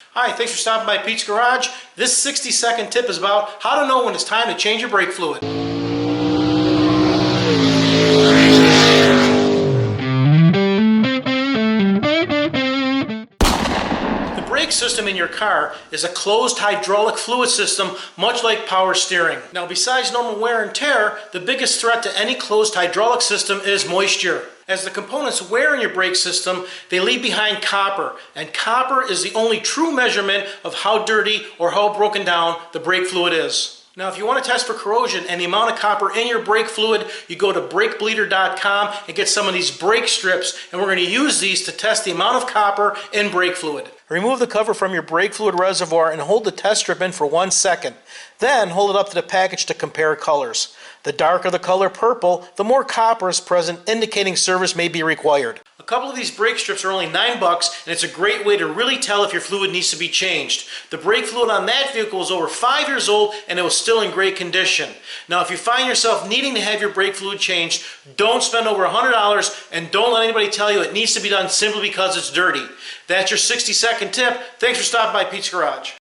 Hi, thanks for stopping by Pete's Garage. This 60-second tip is about how to know when it's time to change your brake fluid. The brake system in your car is a closed hydraulic fluid system, much like power steering. Now, besides normal wear and tear, the biggest threat to any closed hydraulic system is moisture. As the components wear in your brake system, they leave behind copper, and copper is the only true measurement of how dirty or how broken down the brake fluid is. Now, if you want to test for corrosion and the amount of copper in your brake fluid, you go to brakebleeder.com and get some of these brake strips, and we're going to use these to test the amount of copper in brake fluid. Remove the cover from your brake fluid reservoir and hold the test strip in for 1 second. Then hold it up to the package to compare colors. The darker the color purple, the more copper is present, indicating service may be required. A couple of these brake strips are only $9, and it's a great way to really tell if your fluid needs to be changed. The brake fluid on that vehicle is over 5 years old, and it was still in great condition. Now, if you find yourself needing to have your brake fluid changed, don't spend over $100, and don't let anybody tell you it needs to be done simply because it's dirty. That's your 60-second tip. Thanks for stopping by Pete's Garage.